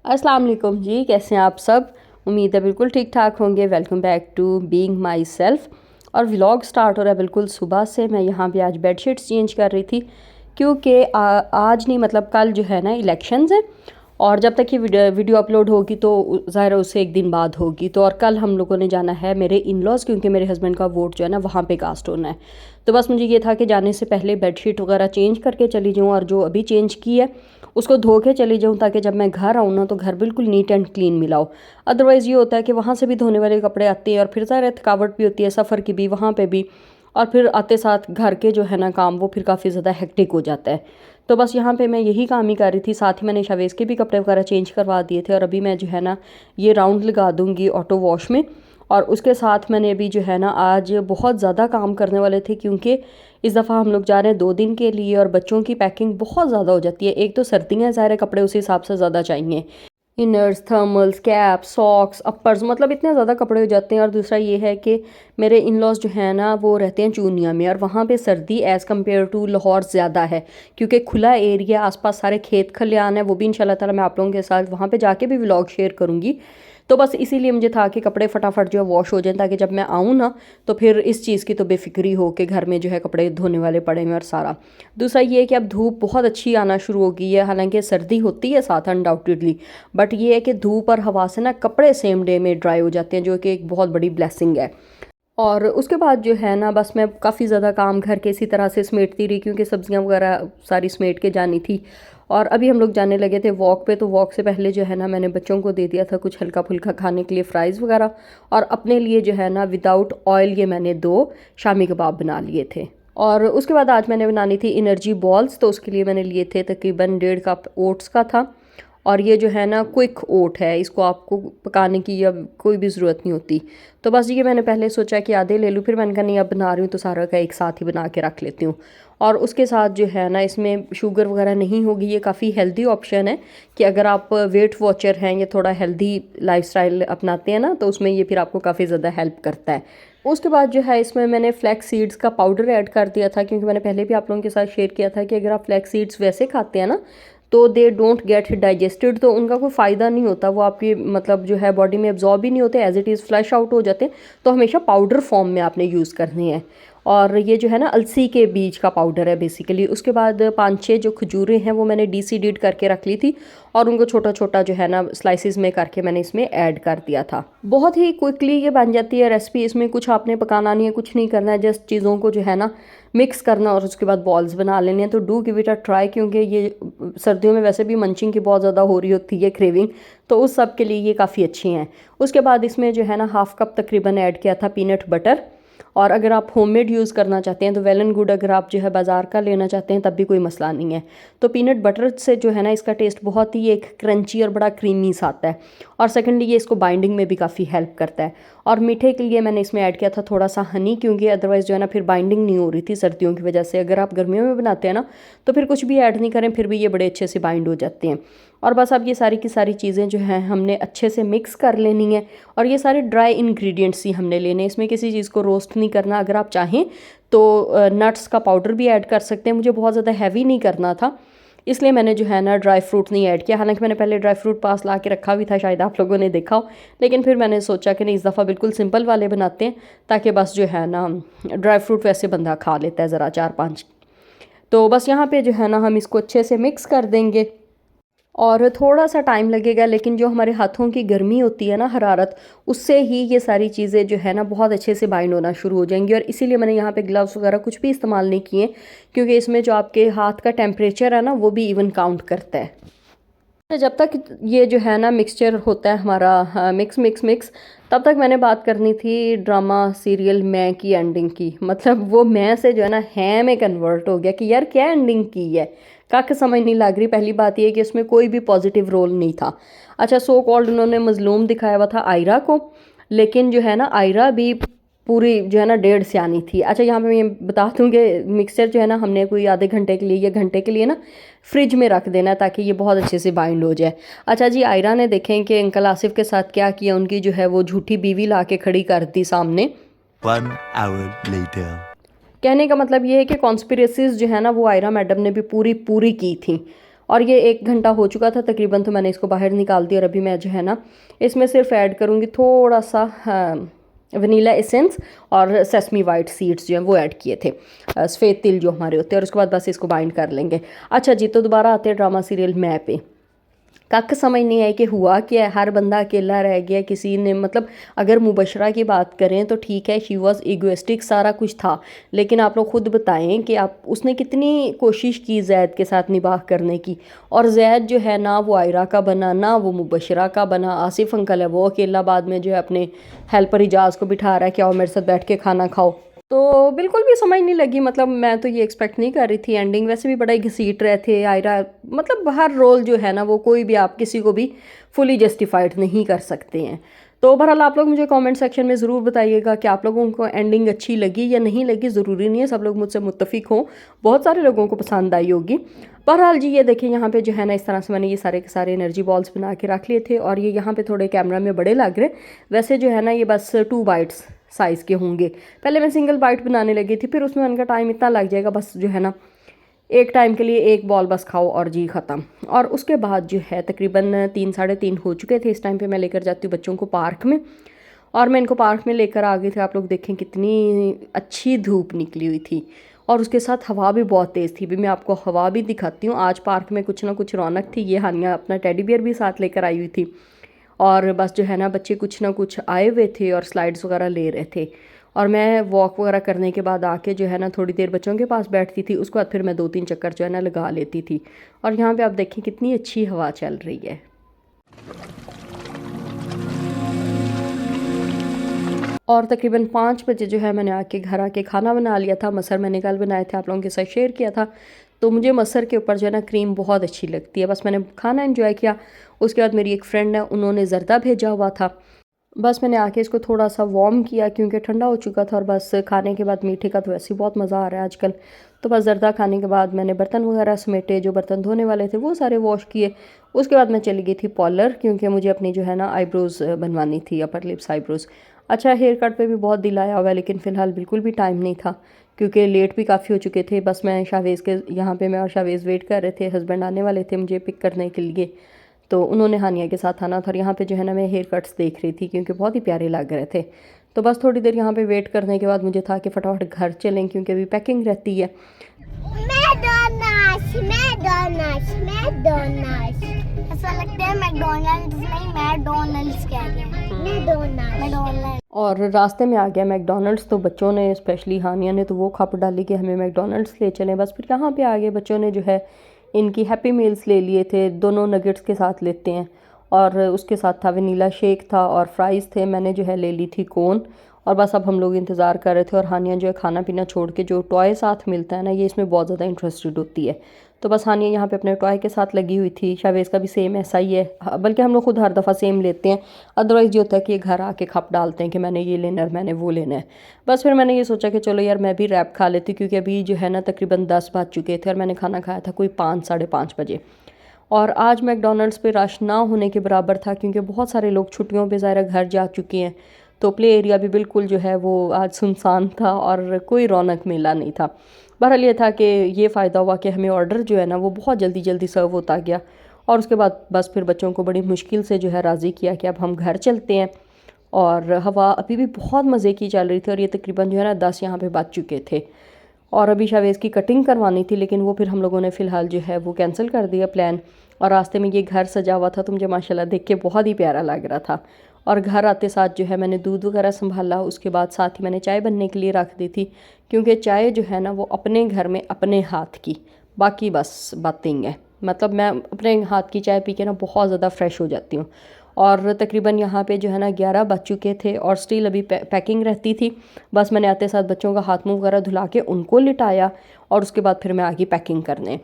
अस्सलाम वालेकुम जी, कैसे हैं आप सब। उम्मीद है बिल्कुल ठीक ठाक होंगे। Welcome back to being myself. और व्लॉग स्टार्ट हो रहा है बिल्कुल सुबह से। मैं यहाँ पे आज बेडशीट्स चेंज कर रही थी क्योंकि आज नहीं मतलब कल जो है ना इलेक्शंस हैं, और जब तक ये वीडियो अपलोड होगी तो ज़ाहिर है उससे एक दिन बाद होगी। तो और कल हम लोगों ने जाना है मेरे इन लॉज़, क्योंकि मेरे हस्बैंड का वोट जो है ना वहाँ पे कास्ट होना है। तो बस मुझे ये था कि जाने से पहले बेडशीट वगैरह चेंज करके चली जाऊँ, और जो अभी चेंज की है उसको धो के चली जाऊँ, ताकि जब मैं घर आऊँ ना तो घर बिल्कुल नीट एंड क्लीन मिला हो। अदरवाइज़ ये होता है कि वहाँ से भी धोने वाले कपड़े आते हैं, और फिर ज़ाहिर है थकावट भी होती है, सफ़र की भी, वहाँ पे भी, और फिर आते साथ घर के जो है ना काम वो फिर काफ़ी ज़्यादा हेक्टिक हो जाता है। तो बस यहाँ पे मैं यही काम ही कर रही थी। साथ ही मैंने शवेज़ के भी कपड़े वगैरह चेंज करवा दिए थे, और अभी मैं जो है ना ये राउंड लगा दूँगी ऑटो वॉश में। और उसके साथ मैंने अभी जो है ना आज बहुत ज़्यादा काम करने वाले थे, क्योंकि इस दफ़ा हम लोग जा रहे हैं 2 दिन के लिए, और बच्चों की पैकिंग बहुत ज़्यादा हो जाती है। एक तो सर्दियाँ ज़ाहिर है कपड़े उस हिसाब से ज़्यादा चाहिए, inners, thermals, cap, socks, uppers, मतलब इतने ज़्यादा कपड़े हो जाते हैं। और दूसरा ये है कि मेरे इन लॉज जो है ना वो रहते हैं चूनिया में, और वहाँ पे सर्दी एज़ कम्पेयर टू लाहौर ज़्यादा है, क्योंकि खुला एरिया, आसपास सारे खेत खलियान है। वो भी इंशाल्लाह ताला मैं आप लोगों के साथ वहाँ पे जाके भी व्लॉग शेयर करूँगी। तो बस इसीलिए मुझे था कि कपड़े फटाफट जो है वॉश हो जाएं, ताकि जब मैं आऊँ ना तो फिर इस चीज़ की तो बेफिक्री हो कि घर में जो है कपड़े धोने वाले पड़े हैं और सारा। दूसरा ये है कि अब धूप बहुत अच्छी आना शुरू हो गई है, हालांकि सर्दी होती है साथ अनडाउटेडली, बट ये है कि धूप और हवा से ना कपड़े सेम डे में ड्राई हो जाते हैं, जो कि एक बहुत बड़ी ब्लेसिंग है। और उसके बाद जो है ना बस मैं काफ़ी ज़्यादा काम घर के इसी तरह से समेटती रही, क्योंकि सब्जियां वगैरह सारी समेट के जानी थी। और अभी हम लोग जाने लगे थे वॉक पे, तो वॉक से पहले जो है ना मैंने बच्चों को दे दिया था कुछ हल्का फुल्का खाने के लिए, फ्राइज़ वगैरह। और अपने लिए जो है ना विदाउट ऑयल ये मैंने 2 शामी कबाब बना लिए थे। और उसके बाद आज मैंने बनानी थी एनर्जी बॉल्स, तो उसके लिए मैंने लिए थे तकरीबन 1.5 कप ओट्स का था। और ये जो है ना क्विक ओट है, इसको आपको पकाने की या कोई भी ज़रूरत नहीं होती। तो बस ये मैंने पहले सोचा कि आधे ले लूँ, फिर मैंने कहा नहीं अब बना रही हूँ तो सारा का एक साथ ही बना के रख लेती हूँ। और उसके साथ जो है ना इसमें शुगर वगैरह नहीं होगी। ये काफ़ी हेल्दी ऑप्शन है कि अगर आप वेट वॉचर हैं या थोड़ा हेल्दी लाइफस्टाइल अपनाते हैं ना, तो उसमें ये फिर आपको काफ़ी ज़्यादा हेल्प करता है। उसके बाद जो है इसमें मैंने फ्लैक्स सीड्स का पाउडर ऐड कर दिया था, क्योंकि मैंने पहले भी आप लोगों के साथ शेयर किया था कि अगर आप फ्लैक्स सीड्स वैसे खाते हैं ना तो दे डोंट गेट डाइजेस्टेड, तो उनका कोई फ़ायदा नहीं होता, वो आपकी मतलब जो है बॉडी में एब्जॉर्ब ही नहीं होते, as it is flash out हो जाते हैं। तो हमेशा पाउडर फॉर्म में आपने यूज़ करने हैं। और ये जो है ना अलसी के बीज का पाउडर है बेसिकली। उसके बाद 5-6 जो खजूरें हैं वो मैंने डीसीडीड करके रख ली थी, और उनको छोटा छोटा जो है ना स्लाइसिस में करके मैंने इसमें ऐड कर दिया था। बहुत ही क्विकली ये बन जाती है रेसिपी। इसमें कुछ आपने पकाना नहीं है, कुछ नहीं करना है, जस्ट चीज़ों को जो है ना मिक्स करना और उसके बाद बॉल्स बना लेने हैं। तो do give it a try, क्योंकि ये सर्दियों में वैसे भी मंचिंग की बहुत ज़्यादा हो रही होती है क्रेविंग, तो उस सब के लिए ये काफ़ी अच्छी हैं। उसके बाद इसमें जो है ना 1/2 कप तकरीबन ऐड किया था पीनट बटर। और अगर आप होममेड यूज़ करना चाहते हैं तो वेल एंड गुड, अगर आप जो है बाज़ार का लेना चाहते हैं तब भी कोई मसला नहीं है। तो पीनट बटर से जो है ना इसका टेस्ट बहुत ही एक क्रंची और बड़ा क्रीमी सा आता है। और सेकेंडली ये इसको बाइंडिंग में भी काफ़ी हेल्प करता है। और मीठे के लिए मैंने इसमें ऐड किया था थोड़ा सा हनी, क्योंकि अदरवाइज़ जो है ना फिर बाइंडिंग नहीं हो रही थी सर्दियों की वजह से। अगर आप गर्मियों में बनाते हैं ना तो फिर कुछ भी ऐड नहीं करें, फिर भी ये बड़े अच्छे से बाइंड हो जाते हैं। और बस अब ये सारी की सारी चीज़ें जो हैं हमने अच्छे से मिक्स कर लेनी है। और ये सारे ड्राई इंग्रेडिएंट्स ही हमने लेने हैं, इसमें किसी चीज़ को रोस्ट नहीं करना। अगर आप चाहें तो नट्स का पाउडर भी ऐड कर सकते हैं। मुझे बहुत ज़्यादा हैवी नहीं करना था, इसलिए मैंने जो है ना ड्राई फ्रूट नहीं ऐड किया। हालांकि मैंने पहले ड्राई फ्रूट पास ला के रखा भी था, शायद आप लोगों ने देखा हो, लेकिन फिर मैंने सोचा कि नहीं इस दफ़ा बिल्कुल सिंपल वाले बनाते हैं, ताकि बस जो है ना ड्राई फ्रूट वैसे बंदा खा लेता है ज़रा 4-5। तो बस यहाँ पे जो है ना हम इसको अच्छे से मिक्स कर देंगे, और थोड़ा सा टाइम लगेगा, लेकिन जो हमारे हाथों की गर्मी होती है ना, हरारत, उससे ही ये सारी चीज़ें जो है ना बहुत अच्छे से बाइंड होना शुरू हो जाएंगी। और इसीलिए मैंने यहाँ पे ग्लव्स वगैरह कुछ भी इस्तेमाल नहीं किए, क्योंकि इसमें जो आपके हाथ का टेम्परेचर है ना वो भी इवन काउंट करता है। तो जब तक ये जो है ना मिक्सचर होता है हमारा मिक्स मिक्स मिक्स, तब तक मैंने बात करनी थी ड्रामा सीरियल मैं की एंडिंग की। मतलब वो मैं से जो है ना है में कन्वर्ट हो गया कि यार क्या एंडिंग की है, कख समझ नहीं लग रही। पहली बात ये कि उसमें कोई भी पॉजिटिव रोल नहीं था। अच्छा, सो कॉल्ड उन्होंने मजलूम दिखाया हुआ था आयरा को, लेकिन जो है ना आयरा भी पूरी जो है ना 1.5 सियानी थी। अच्छा, यहाँ पे मैं ये बता दूँ कि मिक्सचर जो है ना हमने कोई आधे घंटे के लिए या घंटे के लिए ना फ्रिज में रख देना है, ताकि ये बहुत अच्छे से बाइंड हो जाए। अच्छा जी, आयरा ने देखें कि अंकल आसिफ के साथ क्या किया, उनकी जो है वो झूठी बीवी ला के खड़ी कर दी सामने। 1 hour later. कहने का मतलब ये है कि कॉन्स्पिरेसीज जो है ना वो आयरा मैडम ने भी पूरी पूरी की थी। और ये 1 घंटा हो चुका था तकरीबन, तो मैंने इसको बाहर निकाल दिया। और अभी मैं जो है ना इसमें सिर्फ ऐड करूँगी थोड़ा सा वनीला एसेंस और सेसमी वाइट सीड्स जो हैं वो ऐड किए थे, सफ़ेद तिल जो हमारे होते हैं। और उसके बाद बस इसको बाइंड कर लेंगे। अच्छा जी, तो दोबारा आते हैं ड्रामा सीरियल मैं पे। कख समझ नहीं आई कि हुआ क्या, हर बंदा अकेला रह गया। किसी ने मतलब अगर मुबशरा की बात करें तो ठीक है, शी वॉज ईगोइस्टिक, सारा कुछ था। लेकिन आप लोग खुद बताएं कि आप उसने कितनी कोशिश की जैद के साथ निबाह करने की। और जैद जो है ना वो आयरा का बना, ना वो मुबशरा का बना। आसिफ अंकल है वो अकेला बाद में जो है अपने हेल्पर इजाज़ को बिठा रहा है कि आओ मेरे साथ बैठ के खाना खाओ। तो बिल्कुल भी समझ नहीं लगी। मतलब मैं तो ये एक्सपेक्ट नहीं कर रही थी। एंडिंग वैसे भी बड़ा ही घसीट रहे थे आयरा। मतलब हर रोल जो है ना वो कोई भी आप किसी को भी फुली जस्टिफाइड नहीं कर सकते हैं। तो बहरहाल आप लोग मुझे कमेंट सेक्शन में ज़रूर बताइएगा कि आप लोगों को एंडिंग अच्छी लगी या नहीं लगी। ज़रूरी नहीं है सब लोग मुझसे मुत्तफिक हों, बहुत सारे लोगों को पसंद आई होगी। बहरहाल जी, ये देखें यहाँ पे जो है ना इस तरह से मैंने ये सारे के सारे एनर्जी बॉल्स बना के रख लिए थे। और ये यहाँ पे थोड़े कैमरा में बड़े लग रहे, वैसे जो है ना ये बस 2 बाइट्स साइज़ के होंगे। पहले मैं सिंगल बाइट बनाने लगी थी, फिर उसमें उनका टाइम इतना लग जाएगा, बस जो है ना एक टाइम के लिए एक बॉल बस खाओ और जी ख़त्म। और उसके बाद जो है तकरीबन 3 साढ़े 3 हो चुके थे। इस टाइम पे मैं लेकर जाती हूँ बच्चों को पार्क में। और मैं इनको पार्क में लेकर आ गई थी। आप लोग देखें कितनी अच्छी धूप निकली हुई थी और उसके साथ हवा भी बहुत तेज़ थी। भी मैं आपको हवा भी दिखाती हूँ। आज पार्क में कुछ ना कुछ रौनक थी। ये हानिया अपना टेडी बियर भी साथ लेकर आई हुई थी। और बस जो है ना बच्चे कुछ ना कुछ आए हुए थे और स्लाइड्स वगैरह ले रहे थे। और मैं वॉक वगैरह करने के बाद आके जो है ना थोड़ी देर बच्चों के पास बैठती थी। उसके बाद फिर मैं 2-3 चक्कर जो है ना लगा लेती थी। और यहाँ पे आप देखें कितनी अच्छी हवा चल रही है। और तकरीबन 5 बजे जो है मैंने आके घर आके खाना बना लिया था। मसर मैंने कल बनाए थे, आप लोगों के साथ शेयर किया था। तो मुझे मसर के ऊपर जो है ना क्रीम बहुत अच्छी लगती है। बस मैंने खाना एंजॉय किया। उसके बाद मेरी एक फ्रेंड है, उन्होंने ज़र्दा भेजा हुआ था। बस मैंने आके इसको थोड़ा सा वार्म किया क्योंकि ठंडा हो चुका था। और बस खाने के बाद मीठे का तो वैसे ही बहुत मज़ा आ रहा है आजकल। तो बस ज़र्दा खाने के बाद मैंने बर्तन वगैरह समेटे, जो बर्तन धोने वाले थे वो सारे वॉश किए। उसके बाद मैं चली गई थी पार्लर, क्योंकि मुझे अपनी जो है ना आईब्रोज़ बनवानी थी, अपर लिप्स आईब्रोज़। अच्छा, हेयर कट पे भी बहुत दिल आया हुआ है, लेकिन फ़िलहाल बिल्कुल भी टाइम नहीं था क्योंकि लेट भी काफ़ी हो चुके थे। बस मैं शावेज़ के यहाँ पे मैं और शावेज़ वेट कर रहे थे। हस्बैंड आने वाले थे मुझे पिक करने के लिए, तो उन्होंने हानिया के साथ आना था। और यहाँ पे जो है ना मैं हेयर कट्स देख रही थी क्योंकि बहुत ही प्यारे लग रहे थे। तो बस थोड़ी देर यहाँ पे वेट करने के बाद मुझे था कि फटाफट घर चलें क्योंकि अभी पैकिंग रहती है। ऐसा लगता है मैकडॉनल्ड्स नहीं, मैकडॉनल्ड्स कह रहे हैं। मैकडॉनल्ड्स। और रास्ते में आ गया मैकडॉनल्ड्स। तो बच्चों ने, स्पेशली हानिया ने, तो वो खप डाली कि हमें मैकडॉनल्ड्स ले चलें। बस फिर यहाँ पे आ गए बच्चों ने जो है इनकी हैप्पी मील्स ले लिए थे। दोनों नगेट्स के साथ लेते हैं। और उसके साथ था वनीला शेक था और फ्राइज़ थे। मैंने जो है ले ली थी कोन। और बस अब हम लोग इंतज़ार कर रहे थे। और हानिया जो है खाना पीना छोड़ के जो टॉय साथ मिलता है ना, ये इसमें बहुत ज़्यादा इंटरेस्टेड होती है। तो बस हानिया यहाँ पे अपने टॉय के साथ लगी हुई थी। शावेज़ का भी सेम ऐसा ही है, बल्कि हम लोग खुद हर दफ़ा सेम लेते हैं। अदरवाइज़ ये होता है कि ये घर आके खप डालते हैं कि मैंने ये लेना है, मैंने वो लेना है। बस फिर मैंने ये सोचा कि चलो यार मैं भी रैप खा लेती, क्योंकि अभी जो है ना तकरीबन 10 बज चुके थे और मैंने खाना खाया था कोई 5 साढ़े 5 बजे। और आज मैकडॉनल्ड्स पे रश ना होने के बराबर था क्योंकि बहुत सारे लोग छुट्टियों पे ज़ाहिर घर जा चुके हैं। तो प्ले एरिया भी बिल्कुल जो है वो आज सुनसान था और कोई रौनक मेला नहीं था। बहरहाल ये था कि ये फ़ायदा हुआ कि हमें ऑर्डर जो है ना वो बहुत जल्दी जल्दी सर्व होता गया। और उसके बाद बस फिर बच्चों को बड़ी मुश्किल से जो है राज़ी किया कि अब हम घर चलते हैं। और हवा अभी भी बहुत मज़े की चल रही थी। और ये तकरीबन जो है ना 10 यहाँ पे बज चुके थे। और अभी शावेज़ की कटिंग करवानी थी, लेकिन वो फिर हम लोगों ने फ़िलहाल जो है वो कैंसिल कर दिया प्लान। और रास्ते में ये घर सजा हुआ था तो मुझे माशाल्लाह देख के बहुत ही प्यारा लग रहा था। और घर आते साथ जो है मैंने दूध वगैरह संभाला। उसके बाद साथ ही मैंने चाय बनने के लिए रख दी थी, क्योंकि चाय जो है ना वो अपने घर में अपने हाथ की, बाकी बस बातें है। मतलब मैं अपने हाथ की चाय पी के ना बहुत ज़्यादा फ्रेश हो जाती हूँ। और तकरीबन यहाँ पे जो है ना 11 बज चुके थे और स्टिल अभी पैकिंग रहती थी। बस मैंने आते साथ बच्चों का हाथ मुंह वगैरह धुला के उनको लिटाया और उसके बाद फिर मैं आ गई पैकिंग करने।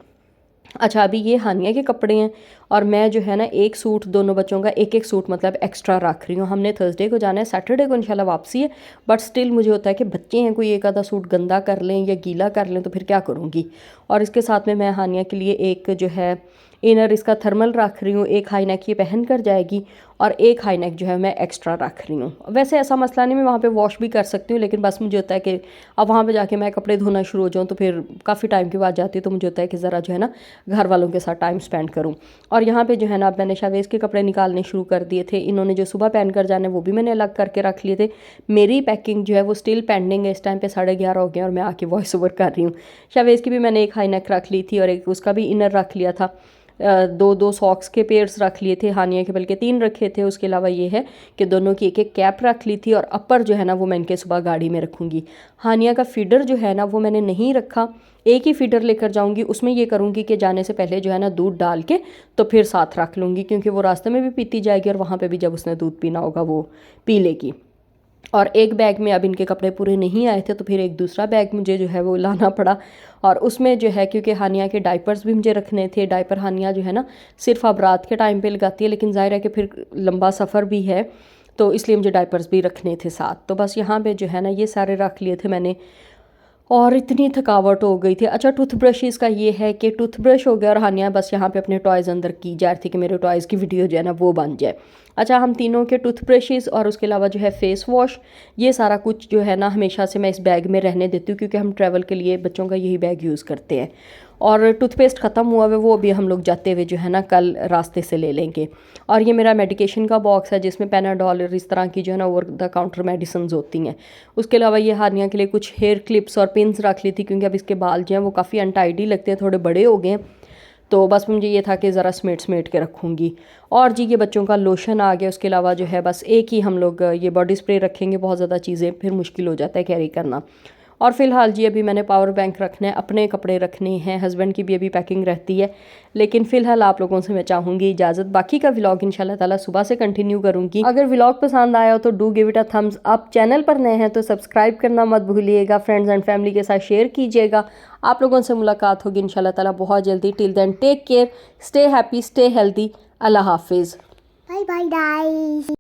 अच्छा, अभी ये हानिया के कपड़े हैं और मैं जो है ना एक सूट, दोनों बच्चों का एक एक सूट मतलब एक्स्ट्रा रख रही हूँ। हमने थर्सडे को जाना है, सैटरडे को इंशाल्लाह वापसी है, बट स्टिल मुझे होता है कि बच्चे हैं, कोई एक आधा सूट गंदा कर लें या गीला कर लें तो फिर क्या करूँगी। और इसके साथ में मैं हानिया के लिए एक जो है इनर इसका थर्मल रख रही हूँ, एक हाई नेक ये पहन कर जाएगी और एक हाई नेक जो है मैं एक्स्ट्रा रख रही हूँ। वैसे ऐसा मसला नहीं, मैं वहाँ पे वॉश भी कर सकती हूँ, लेकिन बस मुझे होता है कि अब वहाँ पे जाके मैं कपड़े धोना शुरू हो जाऊँ तो फिर काफ़ी टाइम के बाद जाती है, तो मुझे होता है कि ज़रा जो है ना घर वालों के साथ टाइम स्पेंड करूँ। और यहाँ पे जो है ना अब मैंने शावेज़ के कपड़े निकालने शुरू कर दिए थे। इन्होंने जो सुबह पहन कर जाने वो भी मैंने अलग करके रख लिए थे। मेरी पैकिंग जो है वो स्टिल पेंडिंग है, इस टाइम पे 11:30 हो गए और मैं आके वॉइस ओवर कर रही हूँ। शावेज़ की भी मैंने एक हाई नेक रख ली थी और एक उसका भी इनर रख लिया था। दो सॉक्स के पेयर्स रख लिए थे, हानिया के बल्कि 3 रखे थे। उसके अलावा ये है कि दोनों की एक एक कैप रख ली थी और अपर जो है ना वो मैं इनके सुबह गाड़ी में रखूँगी। हानिया का फीडर जो है ना वो मैंने नहीं रखा, एक ही फीडर लेकर जाऊँगी। उसमें ये करूँगी कि जाने से पहले जो है ना दूध डाल के तो फिर साथ रख लूँगी, क्योंकि वो रास्ते में भी पीती जाएगी और वहाँ पर भी जब उसने दूध पीना होगा वो पी लेगी। और एक बैग में अब इनके कपड़े पूरे नहीं आए थे तो फिर एक दूसरा बैग मुझे जो है वो लाना पड़ा, और उसमें जो है क्योंकि हानिया के डाइपर्स भी मुझे रखने थे। डाइपर हानिया जो है ना सिर्फ अब रात के टाइम पे लगाती है, लेकिन जाहिर है कि फिर लंबा सफ़र भी है तो इसलिए मुझे डाइपर्स भी रखने थे साथ। तो बस यहाँ पे जो है ना ये सारे रख लिए थे मैंने, और इतनी थकावट हो गई थी। अच्छा, टूथब्रशेस का ये है कि टूथब्रश हो गया और हानिया बस यहाँ पे अपने टॉयज़ अंदर की जा रही थी कि मेरे टॉयज़ की वीडियो जो है ना वो बन जाए। अच्छा, हम तीनों के टूथब्रशेस और उसके अलावा जो है फेस वॉश, ये सारा कुछ जो है ना हमेशा से मैं इस बैग में रहने देती हूँ, क्योंकि हम ट्रैवल के लिए बच्चों का यही बैग यूज़ करते हैं। और टूथपेस्ट ख़त्म हुआ है, वो अभी हम लोग जाते हुए जो है ना कल रास्ते से ले लेंगे। और ये मेरा मेडिकेशन का बॉक्स है जिसमें पैनाडॉल और इस तरह की जो है ना ओवर द काउंटर मेडिसिन होती हैं। उसके अलावा ये हानिया के लिए कुछ हेयर क्लिप्स और पिन्स रख ली थी, क्योंकि अब इसके बाल जो हैं वो काफ़ी अनटाइडी लगते हैं, थोड़े बड़े हो गए हैं, तो बस मुझे ये था कि ज़रा समेट के रखूँगी। और जी ये बच्चों का लोशन आ गया। उसके अलावा जो है बस एक ही हम लोग ये बॉडी स्प्रे रखेंगे, बहुत ज़्यादा चीज़ें फिर मुश्किल हो जाता है कैरी करना। और फ़िलहाल जी अभी मैंने पावर बैंक रखना है, अपने कपड़े रखने हैं, हस्बैंड की भी अभी पैकिंग रहती है। लेकिन फ़िलहाल आप लोगों से मैं चाहूँगी इजाज़त, बाकी का व्लॉग इंशाल्लाह ताला सुबह से कंटिन्यू करूँगी। अगर व्लॉग पसंद आया हो तो do give it a thumbs up. Channel पर नए हैं तो सब्सक्राइब करना मत भूलिएगा, फ्रेंड्स एंड फैमिली के साथ शेयर कीजिएगा। आप लोगों से मुलाकात होगी इंशाल्लाह ताला बहुत जल्दी। Till then take care, stay happy, stay healthy, Allah हाफिज़, बाय बाय गाइस।